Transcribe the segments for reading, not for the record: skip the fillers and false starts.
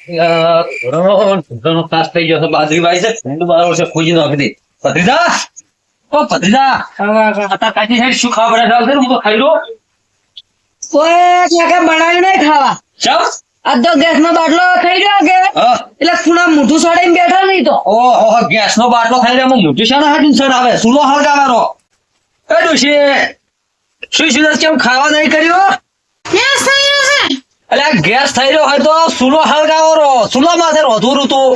ઘણો ત્રાસ થઈ ગયો છે. બાજરી વાય છે બરાબર છે. ખોજી નાખી દે. ભત્રીજા, ઓ ભત્રીજા, અત્યારે કાચી સાઈડ શું ખાવા બનાવે છે? હું તો ખાઈ લો. કોઈ કાકા બનાવ્યું નહીં ખાવા. ચમ? આ તો ગેસ નો બાટલો ખાઈ રહ્યો કે એટલે ખૂણા મોઢું સડાઈને બેઠા નહીં તો. ઓહો, ગેસ નો બાટલો ખાઈ રહ્યા. મોટી શાના હાથ ઇન્સર્ટ આવે? સુલો હળગાવાનો. એ ડોશી, શું સુરત કેમ ખાવા નહીં કર્યો? ગેસ થઈ રહ્યો છે. એટલે આ ગેસ થઈ રહ્યો હોય તો સુલો હળગાવો રો. સુલો માથે રોધું તું.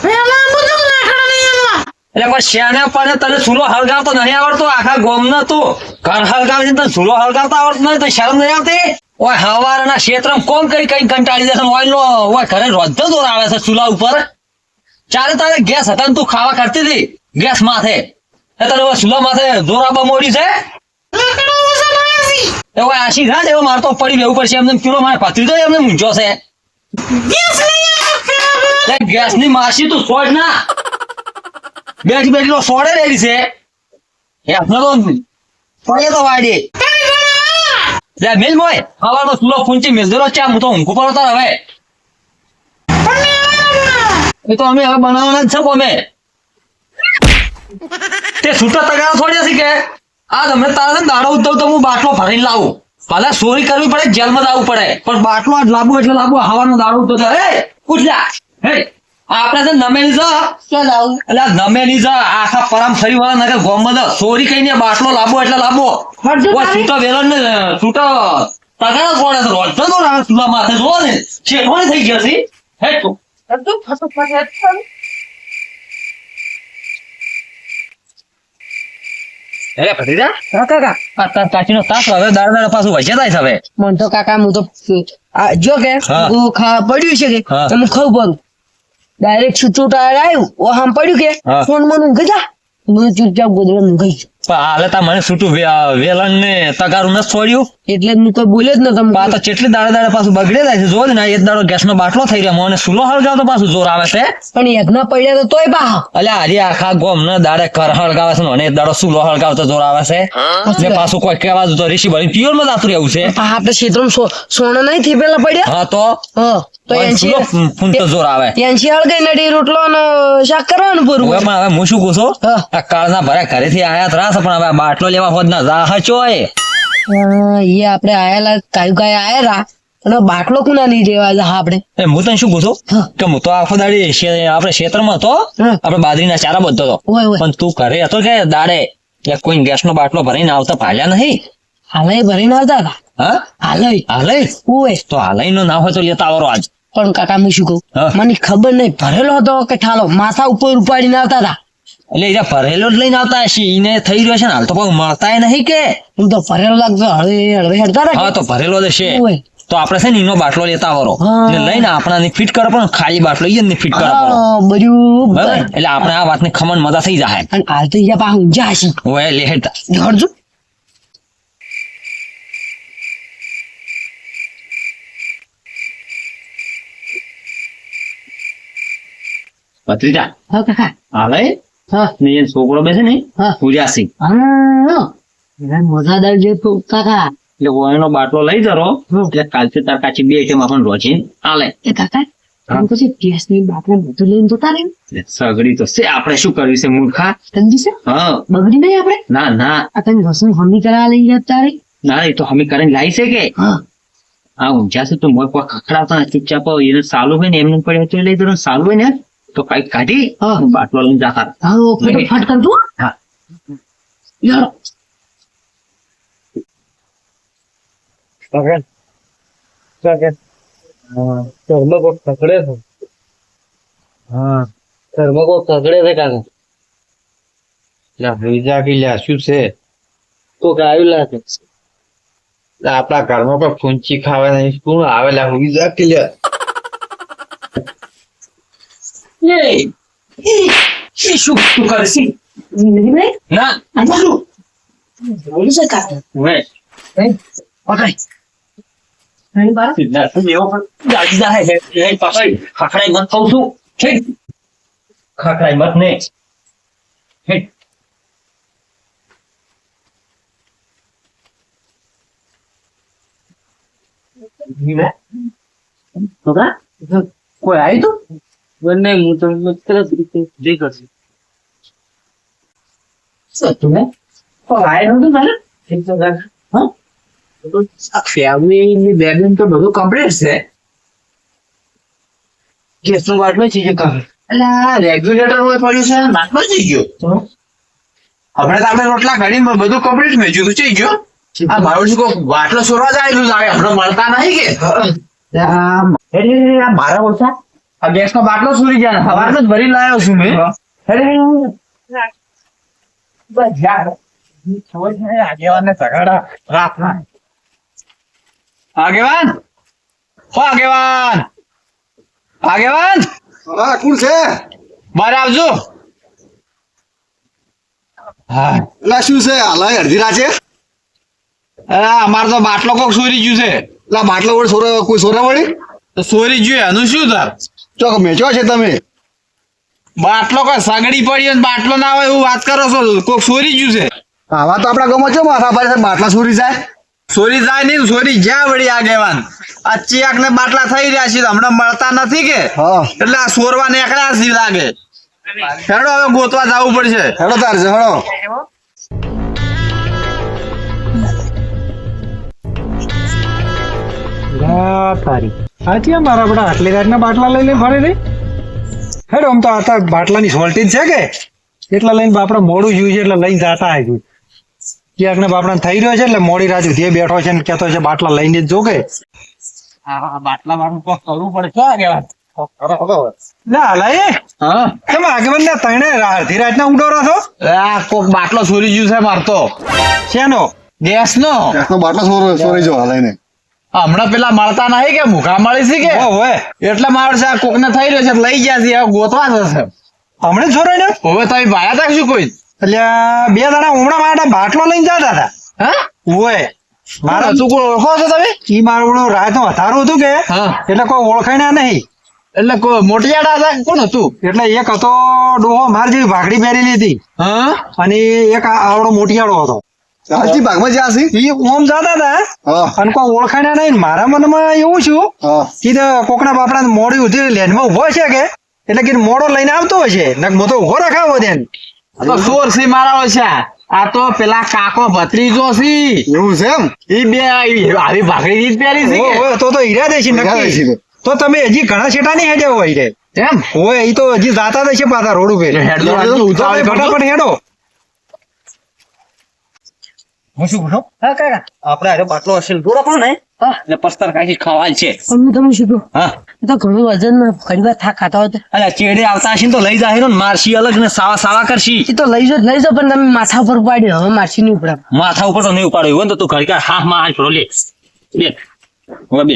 પેલા બધું નાખવાનું નહીં એમાં. એટલે કોઈ શ્યાને પડે તને સુલો હળગાવતો નહીં આવડતો? આખા ગોમનો તું ઘર હળગાવી તને સુલો હળગાવતા આવડતો નહીં તો શરમ નહીં આવતી? ઓય હવારના ક્ષેત્રમાં કોણ કઈ કઈ કંટાળી જશે? ઓય ઘરે રોધો દોર આવે છે ચૂલા ઉપર. ચાલે તારે ગેસ હતા ને તું ખાવા કરતી હતી ગેસ માથે. એ તને ચૂલા માથે જોરાબા મોડી છે? એવો આશી થાય એવો મારતો પડી રહેવું પડશે. એમને કીડો મારે પતરી દો એમને મૂંઝો છે. ગેસ ની માસી તું છોડ ના. બેઠી બેઠી તો સોડે રેડી છે. આપણે તો પડે તો વાડી મેલ મોય હવાનો ચૂલો ફૂંચી મેલ દેલો. ચા હું તો ઊંઘું પડો તાર હવે. એ તો અમે હવે બનાવવાના જ છે. અમે તે છૂટા તગારા થોડી હશે કે આ તમને તારા દાડો ઉદ્ધવ તો હું બાટલો ભરીને લાવું. ભલે ચોરી કરવી પડે, જેલમાં જવું પડે, પણ બાટલો જ લાવવો એટલે લાવવો. હવાનો દાડો ઉદ્ધવ હે પૂછલા હે આપણે છે નમેલી છે. ચાલ આવું. એટલે નમેલી છે આખા પરામ ફરી વાળા નગર ગોમમાં ચોરી કઈને બાટલો લાવવો એટલે લાવવો. છૂટો વેલો ને છૂટો તગારા પડે તો રોજ તો ચૂલા માથે જોવો ને શેઠવાણી થઈ ગયા છે. હે તું બધું ફટોફટ હેડ. અરે ભત્રીજા, હા કાકા. આ તાર કાચીનો તાસ હવે દાડા પાછું વચ્ચે થાય છે હવે. મન તો કાકા હું તો જો કે હા. હું ખા પડ્યું છે કે હા. હું ખાવ પડું ડાયરેક્ટ છૂટું ટાયર આવ્યું ઓ આમ પડ્યું કે હા. ફોન માં ઊંઘી જા. હું ચૂપચાપ ગોદડા ઊંઘી છું. પણ હાલે તા મને છૂટું વેલણ ને તગારું નથી છોડ્યું. એટલે હું કોઈ બોલ્યો જ ન પણ આ તમે. તો કેટલી દાડા પાછું બગડે જાય છે. જો ને એક દાડો ગેસ નો બાટલો થઈ રહ્યો મને સુલો હળગાવ તો પાછું જોર આવે છે. પણ એક ના પડ્યા તો તોય બા એટલે આજે આખા ગોમ ને દાડે કર હળગાવે છે ને એક દાડો સુલો હળગાવતો જોર આવે છે. ને પાછું કોઈ કહેવા તો ઋષિ ભરી પિયોર માં જાતું રહેવું છે. આપણે ક્ષેત્રમાં સોના નહીં થેપેલા પડ્યા. હા તો હા તો સુલો ફૂંકતો જોર આવે. એનસી હળગાઈ નડી રોટલો અને શાક કરવાનું પૂરું. હવે પણ હવે હું શું કહું છું, હા. આ કાળના ભર્યા ઘરેથી આયા ત્રાસ પણ હવે આ બાટલો લેવા હોત ના જા હચોય. એ આપણે આયેલા કાયું આયેલા અને બાટલો કુના નહીં દેવા જા આપણે. એ હું તને શું પૂછું હા. કે હું તો આખો દાડી આપણે ક્ષેત્રમાં હતો. હા. આપણે બાજરીના ચારા બધો હતો. ઓય ઓય પણ તું ઘરે હતો કે દાડે કોઈ ગેસ નો બાટલો ભરીને આવતા ભાલ્યા નહીં? હાલે ભરીને આવતા હતા. હા હાલે હાલે ઓય તો હાલઈ નો ના હોય તો લેતા આવરો આજ. પણ કાકા હું શું કહું હા. મને ખબર નહીં ભરેલો હતો કે ઠાલો માથા ઉપર ઉપાડીને આવતા હતા. એટલે એ ભરેલો જ લઈને આવતા હશે. એને થઈ રહ્યો છે ને હાલ તો કોઈ મળતા નહીં કે. હું તો ભરેલો લાગતો હળવે હળવે હેડતા હતા હા તો ભરેલો જ છે. ઓય. તો આપણે છે ને એનો બાટલો લેતા આવરો હા. ને લઈને આપણાને ફિટ કરો પણ ખાલી બાટલો ઈ ફિટ કરો પડો. હા, બધું બરાબર એટલે આપણે આ વાતની ખમણ મજા થઈ જાય. અને હાલ તો યા પા ઊંઝા હશી ઓય લે હેડતા દોડજો. ભત્રીજા હા કાકા. હાલે હા ને એ છોકરો બેસે ને હા. પૂજાસી હા એના મજાદાર જે તો કાકા. એટલે ઓયનો બાટલો લઈ જરો હમ. એટલે કાલથી તાર કાચી બે આઈટમ આપણને રોજી આલે. એ કાકા હા. તમે પછી ગેસની બાટલા બધું લઈને જતા રહે એટલે સગડી તો છે આપણે શું કર્યું છે મૂર્ખા. સમજી છે હા બગડી નહીં આપણે ના ના આ તમે રસોઈ હમી કરા લઈ જતા રહી. ના એ તો અમે કરીને લાવી છે કે હા આ ઊંઝા છે તો મોય કોઈ ખખડાવતા નથી. ચૂપચાપ એને સાલું હોય ને એમને પડે તો લઈ જરો. સાલું હોય ને તો કઈક કાઢી હા. બાટલો લઈને જાતા રહો. હા ફટાફટ કરજો. હા યાર આપડા ઘરમાં કોઈ ફૂંચી ખાવા નહીં કોણ આવેલા હુઈજા કે લ્યા એ શું તું કરશી? ના બોલું છે કાકા. વે પકડ નહીં બાર સિદ્ધાર્થ એવો પણ ગાડી જાય છે એ પાછળ ખખડાઈ મત કહું છું. ઠીક ખખડાઈ મત ને ઠીક કાકા કોઈ આવ્યું તું? બંને હું તો તરત રીતે જે કરશે શું હતું હે? કોઈ આવ્યું નતું તારે? હા? ફેમિલી બેડરૂમ તો બધું કમ્પ્લીટ છે. ગેસનું બાટલો છે જે કામ. અલા રેગ્યુલેટર હોય પડ્યું છે, બાટલો થઈ ગયો. હમણાં તો આપણે રોટલા ઘડી બધું કમ્પ્લીટ મેં જોયું ચઈ ગયો આ મારું શું કહું બાટલો સોરવા જાયેલું લાગે હમણાં મળતા નહીં કે આ મારા ઓછા આ ગેસનો બાટલો સુરી ગયા સવારનો જ ભરી લાવ્યો છું મેં આગેવાનને સગાડા રાતના આગેવાન ઓ આગેવાન આગેવાન હા કોણ છે? બહાર આવજો હા એટલે શું છે હાલાય અડધી રાત છે? અમારે તો બાટલો કોક સોરી ગયું છે એટલે બાટલો વડે સોરા કોઈ સોરા વળી તો સોરી ગયું એનું શું તાર ચોક મેચો છે તમે? બાટલો કોઈ સગડી પડી અને બાટલો ના હોય એવું વાત કરો છો કોક સોરી ગયું છે આવા તો આપણા ગામમાં ચો માથા પાડે છે બાટલા સોરી જાય. સોરી જાય નહીં સોરી જ્યાં વળી આગેવાન આ ચિયાક ને બાટલા થઈ રહ્યા છે તો હમણાં મળતા નથી કે હા એટલે આ સોરવા નીકળ્યા છે લાગે હેડો હવે ગોતવા જવું પડશે હેડો તાર છે હેડો. હાથી મારા બધા આટલી રાતના બાટલા લઈ લઈને ફરે રે હેડો આમ તો આ બાટલાની શોર્ટેજ છે કે એટલા લઈને બાપડા મોડું જોયું છે એટલે લઈને જાતા આવ્યું ક્યાંક ને બાપડા થઈ રહ્યો છે એટલે મોડી રાત સુધી બેઠો છે ને કેતો છે બાટલા લઈને જ જોકે બાટલા વાળું કોક કરવું પડે શું આગેવાન ના હલાય હા તમે આગેવાન ને તણે અડધી રાતના ઉડો રહો છો આ કોક બાટલો સોરી ગયું છે મારતો શેનો ગેસ નો ગેસનો બાટલો સોરી જો હાલાય ને. હમણાં પેલા મળતા નહીં કે મુખા મળી છે કે હોય એટલે મારે છે આ કોક ને થઈ રહ્યો છે લઈ ગયા છે હવે ગોતવા જશે હમણાં છોરાય ને હવે તમે ભાયા તા શું કોઈ એટલે બે દાડા ઉમણા માટે બાટલો લઈને જતા હતા હા હોય મારા તું કોઈ ઓળખો છો તમે ઈ મારું રાતનું વધારું હતું કે હા એટલે કોઈ ઓળખાય નહીં એટલે મોટિયાડા હતા કોણ હતું એટલે એક હતો ડોહો માર જેવી ભાગડી પહેરેલી હતી હા અને એક આવડો મોટિયાળો હતો આજથી ભાગમાં જ્યાં છે? ઈ ઓમ જાતા હતા હા અને કોઈ ઓળખાય નહીં ને મારા મનમાં એવું છું હા કે કોકના બાપડા મોડી ઉધી લેનમાં ઉભો છે કે એટલે કે મોડો લઈને આવતો હોય છે ને મોટો ઉભો રખાવો દે તો સોર સી મારા છે આ તો પેલા કાકો ભત્રીજો છે એવું છે એમ? ઈ બે આવી ભાગડી રીત પહેરી છે કે તો ઈરા દેશી નક્કી છે. તો તમે હજી ઘણા છેટા નહીં હેડ્યા હોય રે એમ હોય ઈ તો હજી જાતા જ છે પાછા રોડ ઉપર હેડો, તો ઉતાવળ કરજો. ફટાફટ હેડો હું શું પૂછો હા કાકા આપણે આનો બાટલો હશે દૂર આપણો ને હા એટલે પસ્તર કાઢી ખાવા છે પણ હું તમને શું કહું હા એ તો ઘણું વજન ઘણી વાર થાક ખાતા હોય તો અલ્યા ચેડે આવતા હશે ને તો લઈ જાય ને મારસી અલગ ને સાવા સાવા કરશી એ તો લઈ જાઓ પણ તમે માથા ઉપર પાડ્યો હવે મારસી નહીં ઉપડા માથા ઉપર તો નહીં ઉપાડ્યો હોય ને તો તું ઘડી હા માં હાલ છોડો લે બે હવે બે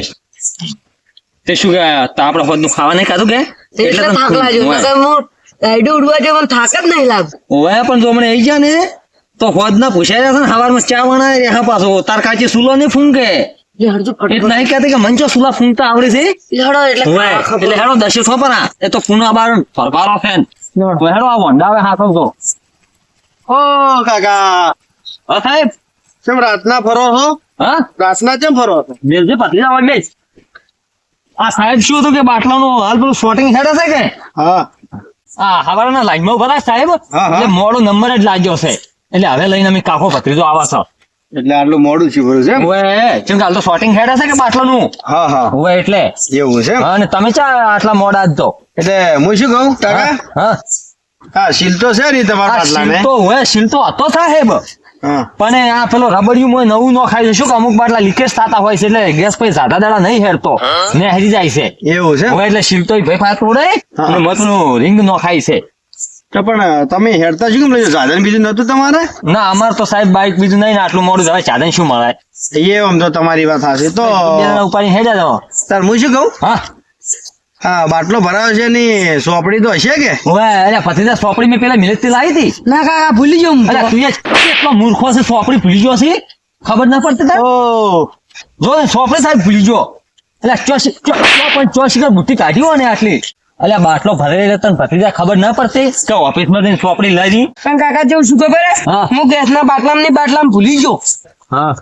તે શું કે આપણે હોદ નું ખાવા નહીં ખાધું કે એટલે થાક લાગ્યો ઓય. નકર હું રાઈડો ઉડવા જાય મને થાક જ નહીં લાગતો ઓય પણ જો મને આવી ગયા ને તો હોદ ના પૂછાય જશે ને હવારમાં ચા બનાવે હા પાછો તાર કાચી સુલો નહીં ફૂંકે એ હરજો એ જ નહીં કહેતી કે મંચો સુલા ફૂંકતા આવડે છે લડો એટલે ઓય, ખાવા ખબર. એટલે હેડો દશે છો પણ એ તો પુના બાર ફરફારો ફેન તો હેડો આ વંડાવે હાથો તો ઓ કાકા હા સાહેબ કેમ રાતના ફરો છો હા રાતના કેમ ફરો છો મેલજે પતલી જવા બેસ આ સાહેબ શું હતું કે બાટલાનું હાલ પેલું શોટિંગ હેડે છે કે હા હા હવારના લાઈનમાં ઉભા રહ્યા સાહેબ હા. એટલે મોડો નંબર જ લાગ્યો છે એટલે હવે લઈને અમે કાકો ભત્રીજો આવા છો એટલે આટલું મોડું છે બરોબર છે એમ? ઓય કેમ કે હાલ તો શોટિંગ હેડે છે કે બાટલાનું હા હા ઓય એટલે એવું છે એમ? હા, અને તમે ચા આટલા મોડા જ તો એટલે હું શું કહું કાકા હા હા શીલ તો છે નહીં તમારા આ બાટલાને? શીલ તો હોય શીલ તો હતો સાહેબ હા પણ આ પેલો રબડિયું મોય નવું નો ખાય છે શું કે અમુક બાટલા લીકેજ થતા હોય છે એટલે ગેસ પછી સાદા દાડા નહીં હેરતો ને હેરી જાય છે એવું છે એમ? હવે એટલે શીલ તો ભાઈ પાછું ઉડે હા. અને મતનું રિંગ નો ખાય છે તો પણ તમે હેડતા શું કેમ લઈ જાઓ? સાધન બીજું નતું તમારે? ના અમાર તો સાહેબ બાઈક બીજું નહીં ને આટલું મોડું હવે સાધન શું મળે એ આમ તો તમારી વાત હશે તો બે જણા ઉપાડી હેડ્યા જાઓ. તાર હું શું કહું હા હા બાટલો ભરાયો છે ની સોપડી તો હશે કે? હવે અરે પતિના સોપડી મેં પેલા મિનિટ થી લાવી હતી ના કાકા ભૂલી જાઉં હું અરે તો. તું એ કેટલો મૂર્ખો છે સોપડી ભૂલી ગયો છે ખબર ના પડતી તાર ઓ જો ને સોપડી સાહેબ ભૂલી ગયો એટલે ચોસી બુટ્ટી કાઢી હોય ને આટલી એટલે બાટલો ભરેલો તને ભત્રીજા ખબર ના પડતી કે ઓફિસમાં જઈને સોપડી લઈ પણ કાકા જેવું શું ખબર હે? હા. હું ગેસના બાટલામાં ભૂલી ગયો હા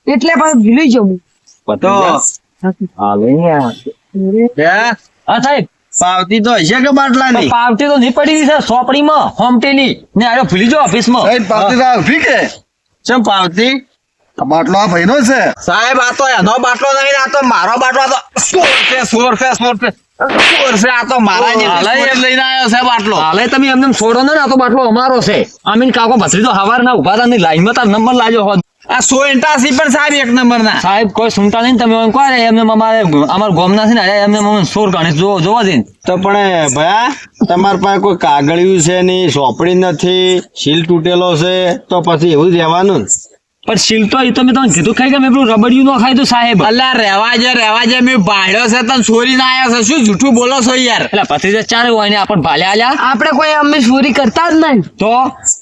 એટલે પણ ભૂલી જાઉં તો હા સાહેબ પાવતી તો હશે કે બાટલાની પાવતી તો નહીં પડી છે સોપડીમાં હોમટેની ને આરે ભૂલી જો ઓફિસમાં સાહેબ પાવતી તો ઊભી કે ચમ પાવતી આ બાટલો આ ભાઈનો છે સાહેબ આ તો એનો બાટલો નહીં આ તો મારો બાટલો આ તો સોર છે આ તો મારા જે હાલે એમ લઈને આવ્યો છે બાટલો હાલે તમે એમને છોડો ને આ તો બાટલો અમારો છે આમીન કાકો ભત્રીજો હવારના ઉભા હતા ને લાઈનમાં તાર નંબર લાજો હોત આ 180 પણ સાહેબ એક નંબર ના સાહેબ કોઈ સુનતા નહીં તમે એમ કહો ને એમને અમારા ગોમના છે ને એમને મને સોર ગણેશ જોવા દે તો પણ ભયા તમારા પાસે કોઈ કાગળિયું છે નહીં સોપડી નથી સીલ તૂટેલો છે તો પછી એવું જ રહેવાનું ને પણ શીલ તો એ તો મેં તમને કીધું ખાઈ કે મેં પેલું રબડિયું નો ખાઈ તું સાહેબ અલ્યા રહેવા જે મેં ભાડ્યો છે તને ચોરી ના આવ્યો છે શું જૂઠું બોલો છો યાર એટલે ભત્રીજા ચારે હોય ને આપણને ભાલ્યા આલ્યા આપણે કોઈ અમે ચોરી કરતા જ નહીં. તો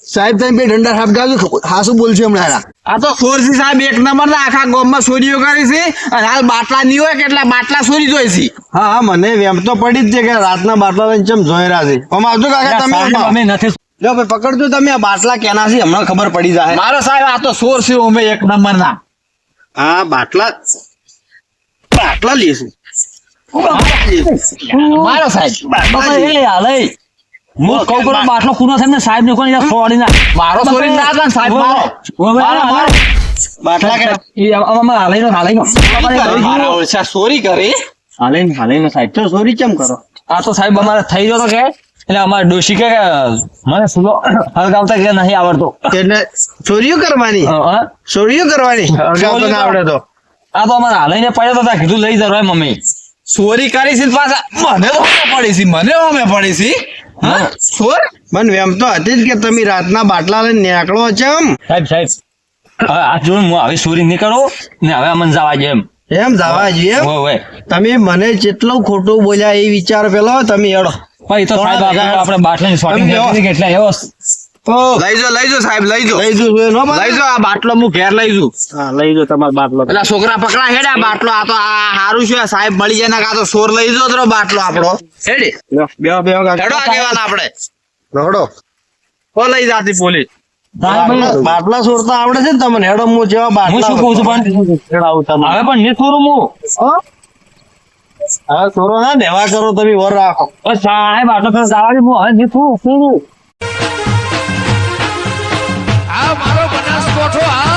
સાહેબ તમે બે દંડા સાહેબ ગાજો હાસું બોલજો હમણાં આ તો ચોર છે સાહેબ એક નંબર ના આખા ગામમાં ચોરીઓ કરી છે અને હાલ બાટલા નહીં હોય કેટલા બાટલા ચોરી જોઈ છે હા હા મને વેમ તો પડી જ છે કે રાતના બાટલા લઈને ચમ જોઈ રહ્યા છે આમ આવજો કાકા તમે સાહેબ, આમ. અમે નથી લ્યો ભાઈ પકડજો તમે આ બાટલા કેના છે હમણાં ખબર પડી જાય મારો સાહેબ આ તો ચોર છે અમે એક નંબર ના હા બાટલા લઈશું મારો સાહેબ બાપા, એ હાલે હું કહું કરું બાટલો કુનો થાય ને સાહેબ ને કોઈ છોડી ના મારો ચોરી ના કરે ને સાહેબ મારો બાટલા કે મારા ઓળશા ચોરી કરી સાહેબ તો ચોરી કેમ કરો આ તો સાહેબ અમારે થઈ ગયો તો કે એટલે અમારે ડોશી કે મને સુલો હળગાવતા કે નહીં આવડતો એટલે ચોરીઓ કરવાની હા? ચોરીઓ કરવાની હળગાવતો ના આવડે તો આ તો અમારે હાલઈને પડ્યો તો ત્યાં કીધું લઈ જરો મમ્મી ચોરી કરી છે પાછા મને તો અમે પડી છે મને અમે પડી છે હા ચોર મને વેમ તો હતી જ કે તમે રાતના બાટલા લઈને નીકળો ચમ સાહેબ હવે આ જોયું હું હવે ચોરી નહીં કરું ને હવે અમને જવા દે એમ જવા જોઈએ એમ? હોય તમે મને જેટલું ખોટું બોલ્યા એ વિચાર પેલો તમે હેડો ભાઈ તો સાહેબ આપણે બાટલાની શોપિંગ તમે કરી એટલે એવો લઈ જો સાહેબ લઈ જો લઈ જજો એનો બાટલો? લઈ જો આ બાટલો હું ઘેર લઈ જઉં હા લઈ જો તમારો બાટલો પેલા છોકરા પકડા હેડે આ બાટલો આ તો આ હારું છે સાહેબ મળી જાય ને કાં તો ચોર લઈ જો તો બાટલો આપણો હેડે બેહો બેહો હેડો કાકા આગેવાન આપણે હેડો કો લઈ જાતી પોલીસ બાટલા છોડતા આવડે છે ને તમને હેડો હું જેવા હું બાટલા શું કહું છું પણ હેડાવું તમને હવે પણ નહીં છોડું હું હા છોડો ના દેવા કરો તમે વર રાખો સાહેબ આટલો ફેર જવા દે હું હવે નહીં છોડું આ મારો બનાસકોઠો આ